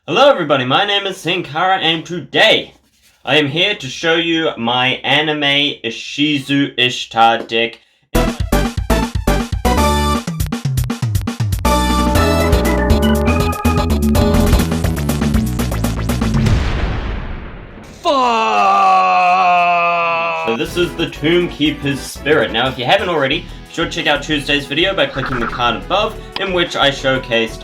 Hello everybody, my name is Senkara and today I am here to show you my anime Ishizu Ishtar deck. So this is the Tombkeeper's Spirit. Now if you haven't already, be sure to check out Tuesday's video by clicking the card above, in which I showcased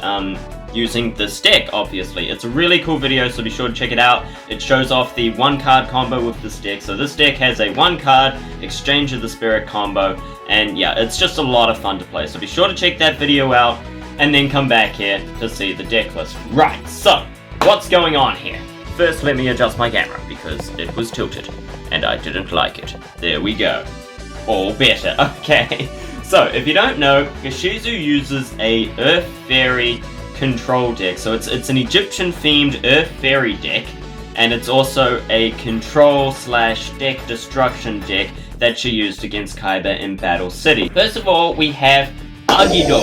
using this deck, obviously. It's a really cool video, so be sure to check it out. It shows off the one card combo with this deck. So this deck has a one card Exchange of the Spirit combo, and yeah, it's just a lot of fun to play. So be sure to check that video out, and then come back here to see the deck list. Right, so, what's going on here? First, let me adjust my camera, because it was tilted, and I didn't like it. There we go. All better, okay. So, if you don't know, Ishizu uses a Earth Fairy control deck. So it's an Egyptian themed Earth Fairy deck, and it's also a control / deck destruction deck that she used against Kaiba in Battle City. First of all, we have Agido.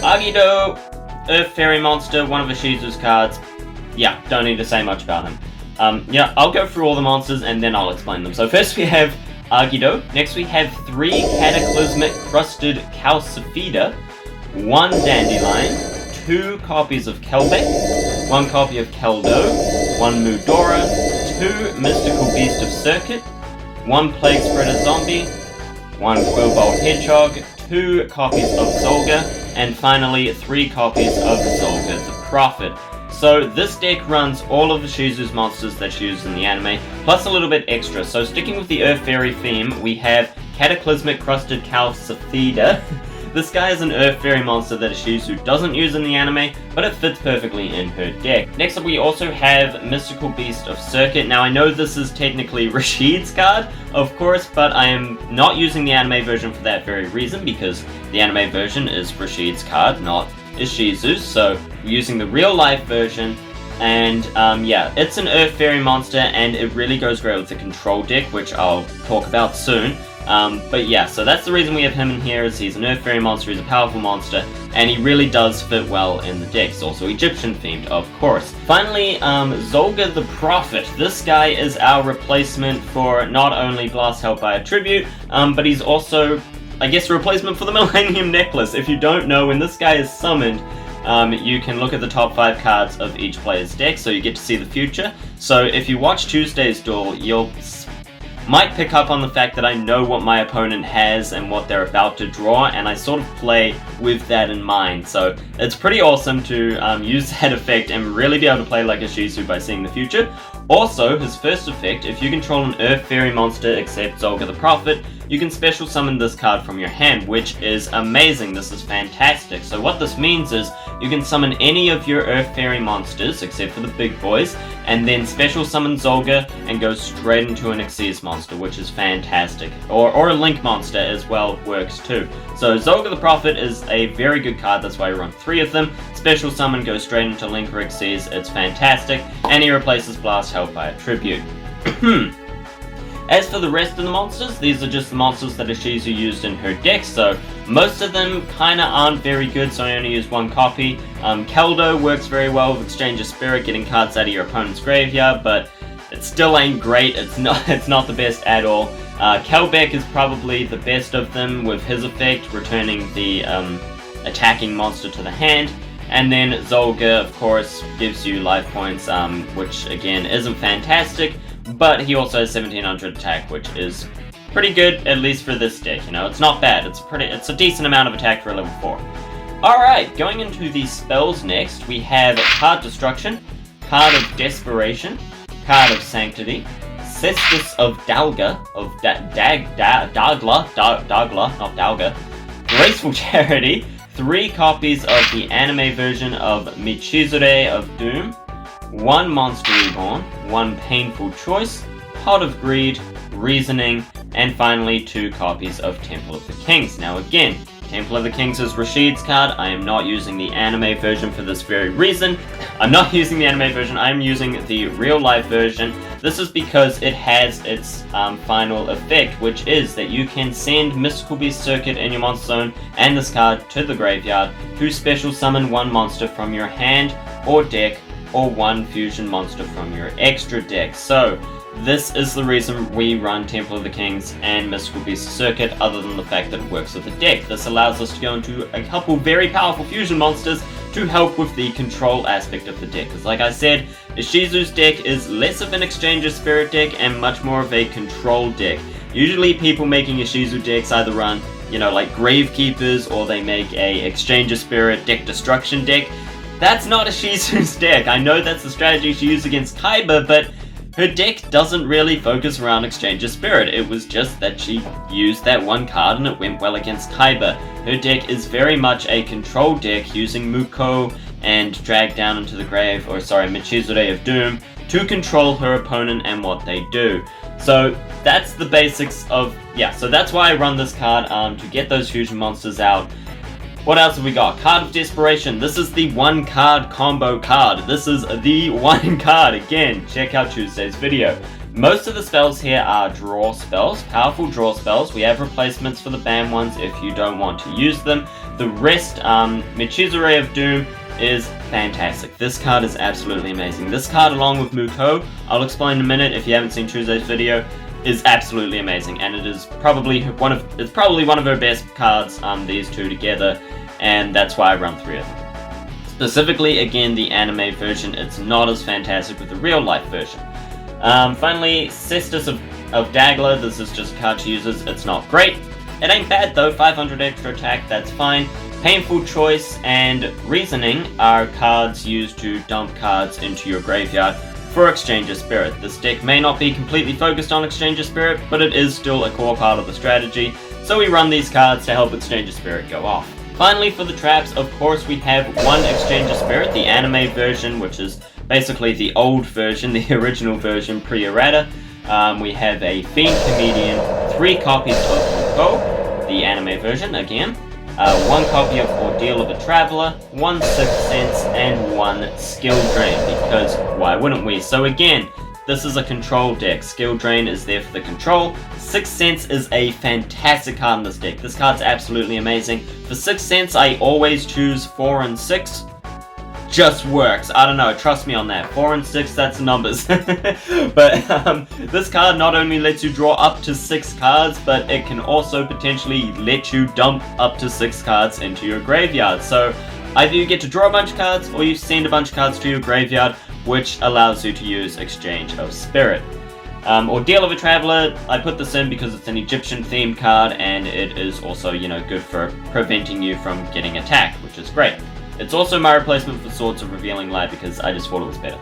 Agido, Earth Fairy monster, one of Ishizu's cards. Yeah, don't need to say much about him. Yeah, I'll go through all the monsters and then I'll explain them. So first we have Agido. Next we have 3 Cataclysmic Crusted Calcifida, 1 Dandelion, 2 copies of Kelbeck, 1 copy of Keldo, 1 Mudora, 2 Mystical Beast of Circuit, 1 Plague Spreader Zombie, 1 Quillbolt Hedgehog, 2 copies of Zolga, and finally 3 copies of Zolga the Prophet. So this deck runs all of Ishizu's monsters that she used in the anime, plus a little bit extra. So sticking with the Earth Fairy theme, we have Cataclysmic Crusted Calcifida. This guy is an Earth Fairy monster that Ishizu doesn't use in the anime, but it fits perfectly in her deck. Next up we also have Mystical Beast of Circuit. Now I know this is technically Rashid's card, of course, but I am not using the anime version for that very reason, because the anime version is Rashid's card, not Ishizu's, so we're using the real life version. And yeah, it's an Earth Fairy monster, and it really goes great with the control deck, which I'll talk about soon. But yeah, so that's the reason we have him in here, is he's an Earth Fairy monster, he's a powerful monster, and he really does fit well in the deck. He's also Egyptian themed, of course. Finally, Zolga the Prophet. This guy is our replacement for not only Blast Hellfire Tribute, but he's also, I guess, a replacement for the Millennium Necklace. If you don't know, when this guy is summoned, you can look at the top 5 cards of each player's deck, so you get to see the future. So if you watch Tuesday's duel, you'll might pick up on the fact that I know what my opponent has and what they're about to draw, and I sort of play with that in mind. So it's pretty awesome to use that effect and really be able to play like Ishizu by seeing the future. Also, his first effect, if you control an Earth Fairy monster except Zolga the Prophet, you can special summon this card from your hand, which is amazing. This is fantastic. So what this means is you can summon any of your Earth Fairy monsters, except for the big boys, and then special summon Zolga and go straight into an Xyz monster, which is fantastic. Or a Link monster as well works too. So Zolga the Prophet is a very good card, that's why we run 3 of them. Special summon goes straight into Link or Xyz, it's fantastic, and he replaces Blast Hellfire Tribute. As for the rest of the monsters, these are just the monsters that Ishizu used in her deck, so most of them kinda aren't very good, so I only use 1 copy. Keldo works very well with Exchange of Spirit, getting cards out of your opponent's graveyard, but it still ain't great, it's not the best at all. Kelbeck is probably the best of them with his effect, returning the attacking monster to the hand. And then Zolga, of course, gives you life points, which again isn't fantastic, but he also has 1700 attack, which is pretty good, at least for this deck, you know. It's not bad, it's a decent amount of attack for a level 4. Alright, going into the spells next, we have Card Destruction, Card of Desperation, Card of Sanctity, Cestus of Dalga, not Dalga, Graceful Charity, 3 copies of the anime version of Michizure of Doom, 1 Monster Reborn, 1 Painful Choice, Pot of Greed, Reasoning, and finally 2 copies of Temple of the Kings. Now again, Temple of the Kings is Rashid's card. I am not using the anime version for this very reason. I'm not using the anime version, I'm using the real life version. This is because it has its final effect, which is that you can send Mystical Beast Circuit in your monster zone and this card to the graveyard to special summon 1 monster from your hand or deck or 1 fusion monster from your extra deck. So this is the reason we run Temple of the Kings and Mystical Beast Circuit, other than the fact that it works with the deck. This allows us to go into a couple very powerful fusion monsters to help with the control aspect of the deck. Because like I said, Ishizu's deck is less of an Exchanger Spirit deck and much more of a control deck. Usually people making Ishizu decks either run, like Gravekeepers, or they make a Exchanger Spirit deck destruction deck. That's not Ishizu's deck. I know that's the strategy she used against Kaiba, but her deck doesn't really focus around Exchanger Spirit. It was just that she used that one card and it went well against Kaiba. Her deck is very much a control deck using Muko and Drag Down into the Grave, Michizure of Doom, to control her opponent and what they do. So that's the basics of, so that's why I run this card, to get those fusion monsters out. What else have we got? Card of Desperation. This is the 1 card combo card. This is the 1 card. Again, check out Tuesday's video. Most of the spells here are draw spells, powerful draw spells. We have replacements for the ban ones if you don't want to use them. The rest, Michizure of Doom is fantastic. This card is absolutely amazing. This card, along with Muko, I'll explain in a minute if you haven't seen Tuesday's video, is absolutely amazing, and it is probably one of her best cards, these two together, and that's why I run 3 of them. Specifically, again, the anime version, it's not as fantastic with the real life version. Finally, Cestus of Dagla. This is just a card she uses. It's not great. It ain't bad though. 500 extra attack, that's fine. Painful Choice and Reasoning are cards used to dump cards into your graveyard for Exchanger Spirit. This deck may not be completely focused on Exchanger Spirit, but it is still a core part of the strategy, so we run these cards to help Exchanger Spirit go off. Finally, for the traps, of course, we have 1 Exchanger Spirit, the anime version, which is basically the old version, the original version pre-errata. We have a Fiend Comedian, 3 copies of Muko, the anime version again, 1 copy of Ordeal of a Traveler, 1 Sixth Sense, and 1 Skill Drain, because why wouldn't we? So again, this is a control deck. Skill Drain is there for the control. Sixth Sense is a fantastic card in this deck. This card's absolutely amazing. For Sixth Sense, I always choose 4 and 6. Just works. I don't know, trust me on that. 4 and 6, that's numbers. But this card not only lets you draw up to 6 cards, but it can also potentially let you dump up to 6 cards into your graveyard. So either you get to draw a bunch of cards, or you send a bunch of cards to your graveyard, which allows you to use Exchange of Spirit. Ordeal of a Traveler, I put this in because it's an Egyptian themed card, and it is also, good for preventing you from getting attacked, which is great. It's also my replacement for Swords of Revealing Light because I just thought it was better.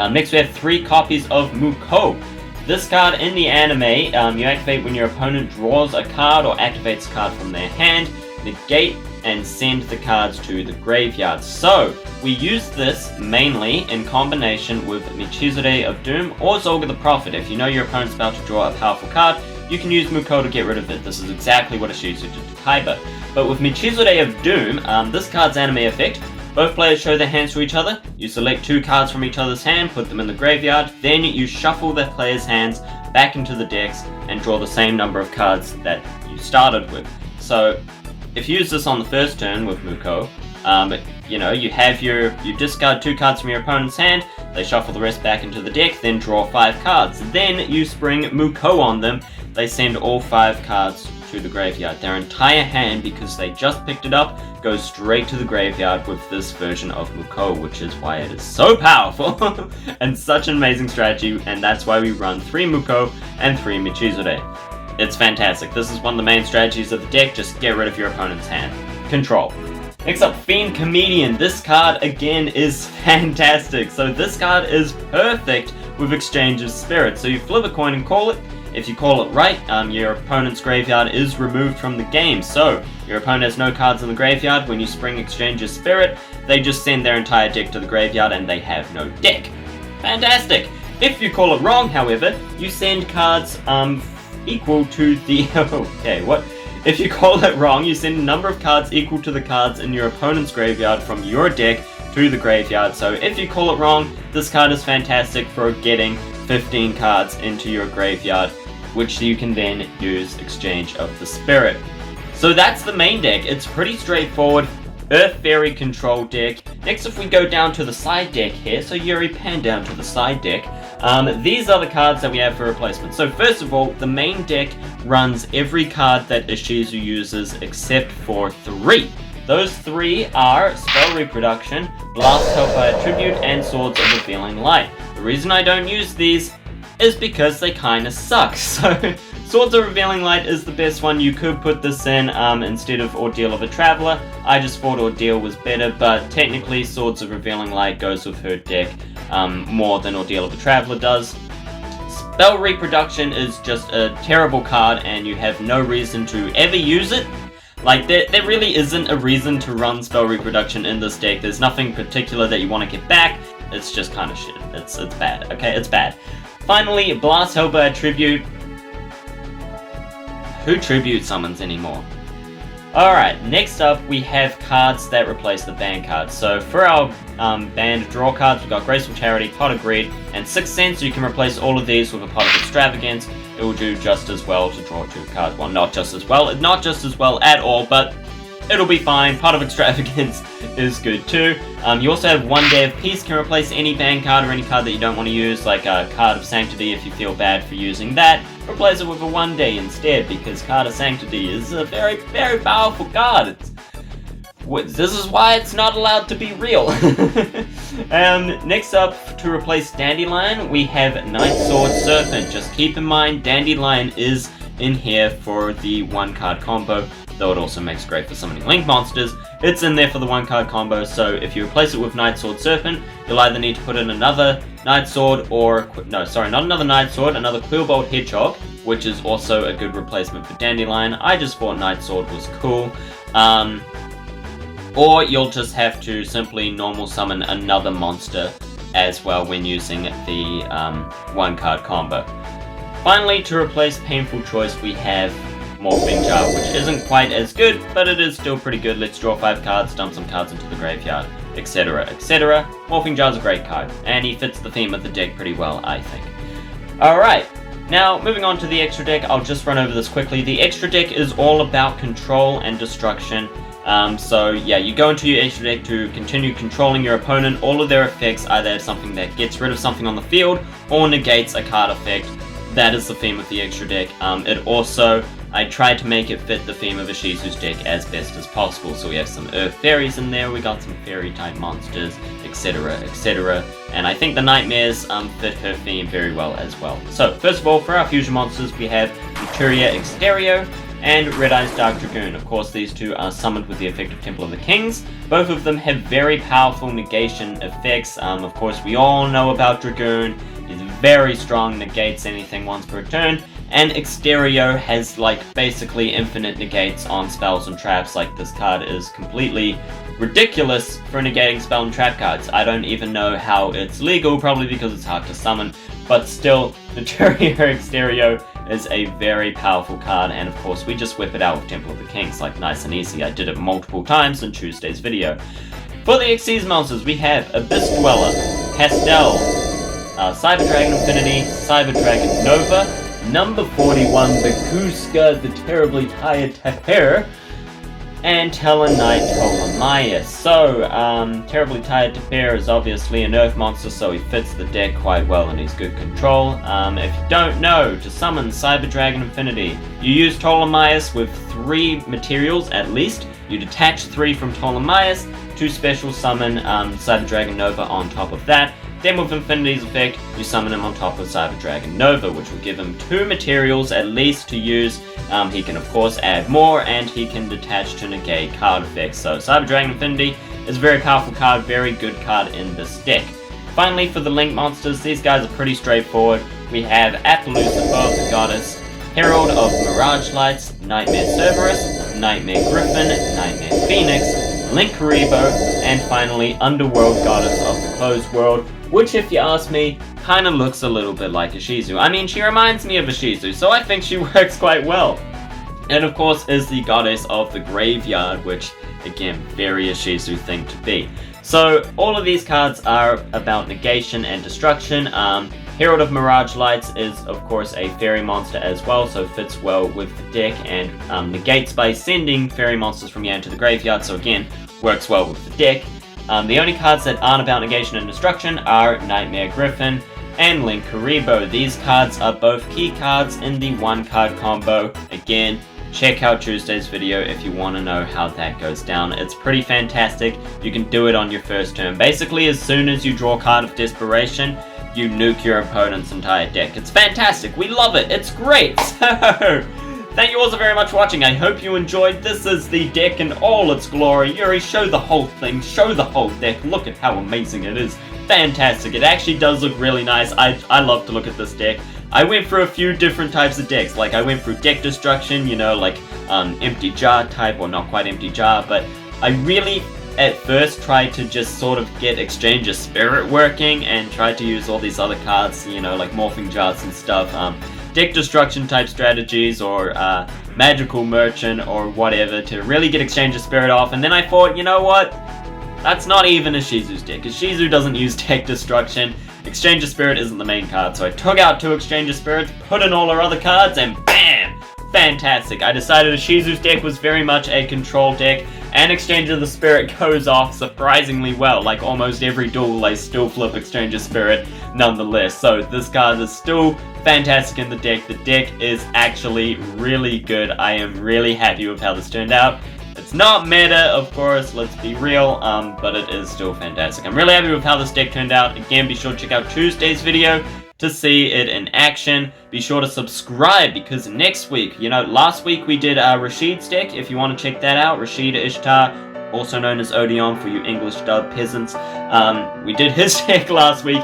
Next we have 3 copies of Muko. This card in the anime, you activate when your opponent draws a card or activates a card from their hand, negate and send the cards to the graveyard. So, we use this mainly in combination with Michizure of Doom or Zolga the Prophet. If you know your opponent's about to draw a powerful card, you can use Muko to get rid of it. This is exactly what Ishizu did to Kaiba. But with Michizure of Doom, this card's anime effect, both players show their hands to each other, you select 2 cards from each other's hand, put them in the graveyard, then you shuffle the player's hands back into the decks and draw the same number of cards that you started with. So, if you use this on the first turn with Muko, you discard 2 cards from your opponent's hand, they shuffle the rest back into the deck, then draw 5 cards. Then you spring Muko on them, they send all 5 cards to the graveyard. Their entire hand, because they just picked it up, goes straight to the graveyard with this version of Muko, which is why it is so powerful and such an amazing strategy, and that's why we run 3 Muko and 3 Michizure. It's fantastic. This is one of the main strategies of the deck, just get rid of your opponent's hand. Control. Next up, Fiend Comedian. This card, again, is fantastic. So this card is perfect with Exchange of Spirit. So you flip a coin and call it. If you call it right, your opponent's graveyard is removed from the game. So, your opponent has no cards in the graveyard. When you spring Exchange of Spirit, they just send their entire deck to the graveyard and they have no deck. Fantastic! If you call it wrong, however, you send cards equal to the... okay, what? If you call it wrong, you send a number of cards equal to the cards in your opponent's graveyard from your deck to the graveyard. So, if you call it wrong, this card is fantastic for getting 15 cards into your graveyard, which you can then use Exchange of the Spirit. So that's the main deck. It's pretty straightforward. Earth Fairy control deck. Next, if we go down to the side deck here, so Yuri, pan down to the side deck, these are the cards that we have for replacement. So first of all, the main deck runs every card that Ishizu uses except for 3. Those 3 are Spell Reproduction, Blast Hellfire Tribute, and Swords of Revealing Light. The reason I don't use these is because they kinda suck. So Swords of Revealing Light is the best one. You could put this in instead of Ordeal of a Traveler. I just thought Ordeal was better, but technically Swords of Revealing Light goes with her deck more than Ordeal of a Traveler does. Spell Reproduction is just a terrible card and you have no reason to ever use it. Like, there really isn't a reason to run Spell Reproduction in this deck. There's nothing particular that you want to get back. It's just kind of shit. It's bad, okay? It's bad. Finally, Blast Hellfire Tribute. Who tribute summons anymore? Alright, next up we have cards that replace the ban cards. So for our banned draw cards, we've got Graceful Charity, Pot of Greed, and Sixth Sense. So you can replace all of these with a Pot of Extravagance. It will do just as well to draw 2 cards. Well, not just as well at all, but it'll be fine. Pot of Extravagance is good too. You also have One Day of Peace, can replace any ban card or any card that you don't want to use, like a Card of Sanctity if you feel bad for using that. Replace it with a One Day instead, because Card of Sanctity is a very, very powerful card. This is why it's not allowed to be real. Next up, to replace Dandelion, we have Night Sword Serpent. Just keep in mind, Dandelion is in here for the 1-card combo, though it also makes great for summoning Link monsters. It's in there for the 1-card combo, so if you replace it with Night Sword Serpent, you'll either need to put in another Night Sword or... no, sorry, not another Night Sword, another Quillbolt Hedgehog, which is also a good replacement for Dandelion. I just thought Night Sword was cool. Or you'll just have to simply normal summon another monster as well when using the 1-card combo. Finally, to replace Painful Choice, we have Morphing Jar, which isn't quite as good, but it is still pretty good. Let's draw 5 cards, dump some cards into the graveyard, etc, etc. Morphing Jar's a great card, and he fits the theme of the deck pretty well, I think. Alright, now moving on to the extra deck, I'll just run over this quickly. The extra deck is all about control and destruction. So yeah, you go into your extra deck to continue controlling your opponent. All of their effects either have something that gets rid of something on the field or negates a card effect. That is the theme of the extra deck. It also, I tried to make it fit the theme of Ishizu's deck as best as possible. So we have some Earth Fairies in there, we got some Fairy type monsters, etc, etc. And I think the Nightmares fit her theme very well as well. So first of all, for our fusion monsters, we have Maturia Exterio and Red Eyes Dark Dragoon. Of course, these two are summoned with the effect of Temple of the Kings. Both of them have very powerful negation effects. Of course, we all know about Dragoon. It's very strong, negates anything once per turn. And Exterio has, like, basically infinite negates on spells and traps. Like, this card is completely ridiculous for negating spell and trap cards. I don't even know how it's legal, probably because it's hard to summon. But still, Maturia Exterio is a very powerful card, and of course we just whip it out with Temple of the Kings, like nice and easy. I did it multiple times in Tuesday's video. For the Xyz monsters, we have Abyss Dweller, Castel, Cyber Dragon Infinity, Cyber Dragon Nova, number 41, Bakuska, the Terribly Tired Tapir, and Tellarknight Ptolemaeus. So, Terribly Tired Tapir is obviously an Earth monster, so he fits the deck quite well and he's good control. If you don't know, to summon Cyber Dragon Infinity, you use Ptolemaeus with 3 materials at least. You detach 3 from Ptolemaeus to special summon Cyber Dragon Nova on top of that. Then with Infinity's effect, you summon him on top of Cyber Dragon Nova, which will give him 2 materials at least to use. He can of course add more, and he can detach to negate card effects. So Cyber Dragon Infinity is a very powerful card, very good card in this deck. Finally, for the Link monsters, these guys are pretty straightforward. We have Appaloosa Above the Goddess, Herald of Mirage Lights, Nightmare Cerberus, Nightmare Griffin, Nightmare Phoenix, Link Karibo, and finally Underworld Goddess of the Closed World, which, if you ask me, kinda looks a little bit like Ishizu. I mean, she reminds me of Ishizu, so I think she works quite well. And of course is the Goddess of the Graveyard, which, again, very Ishizu thing to be. So, all of these cards are about negation and destruction. Herald of Mirage Lights is, of course, a fairy monster as well, so fits well with the deck and negates by sending fairy monsters from your hand to the graveyard. So again, works well with the deck. The only cards that aren't about negation and destruction are Nightmare Griffin and Link Karibo. These cards are both key cards in the 1-card combo. Again, check out Tuesday's video if you want to know how that goes down. It's pretty fantastic. You can do it on your first turn. Basically, as soon as you draw a card of Desperation, you nuke your opponent's entire deck. It's fantastic. We love it. It's great. So, thank you all so very much for watching. I hope you enjoyed. This is the deck in all its glory. Yuri, show the whole thing. Show the whole deck. Look at how amazing it is. Fantastic. It actually does look really nice. I love to look at this deck. I went through a few different types of decks. Like, I went through deck destruction, you know, like empty jar type, or not quite empty jar, but I really at first tried to just sort of get Exchange of Spirit working and tried to use all these other cards, you know, like morphing jars and stuff. Deck destruction type strategies, or magical merchant, or whatever, to really get Exchange of Spirit off. And then I thought, you know what? That's not even Ishizu's deck. Ishizu doesn't use deck destruction. Exchange of Spirit isn't the main card, so I took out 2 Exchange of Spirits, put in all our other cards, and BAM! Fantastic. I decided Ishizu's deck was very much a control deck, and Exchange of the Spirit goes off surprisingly well. Like almost every duel, I still flip Exchange of Spirit nonetheless. So this card is still fantastic in the deck. The deck is actually really good. I am really happy with how this turned out. It's not meta, of course, let's be real, but it is still fantastic. I'm really happy with how this deck turned out. Again, be sure to check out Tuesday's video to see it in action. Be sure to subscribe, because next week, you know, last week we did Rashid's deck. If you want to check that out, Rashid Ishtar, also known as Odeon for you English dub peasants. We did his deck last week,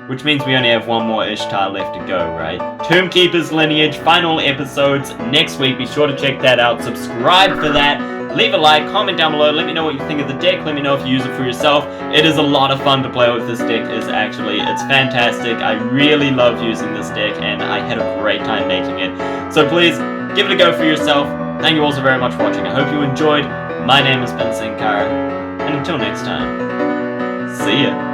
which means we only have one more Ishtar left to go, right? Tombkeeper's Lineage, final episodes next week. Be sure to check that out. Subscribe for that. Leave a like, comment down below, let me know what you think of the deck, let me know if you use it for yourself. It is a lot of fun to play with. This deck it's fantastic. I really love using this deck, and I had a great time making it. So please, give it a go for yourself. Thank you all so very much for watching. I hope you enjoyed. My name has been Senkara, and until next time, see ya.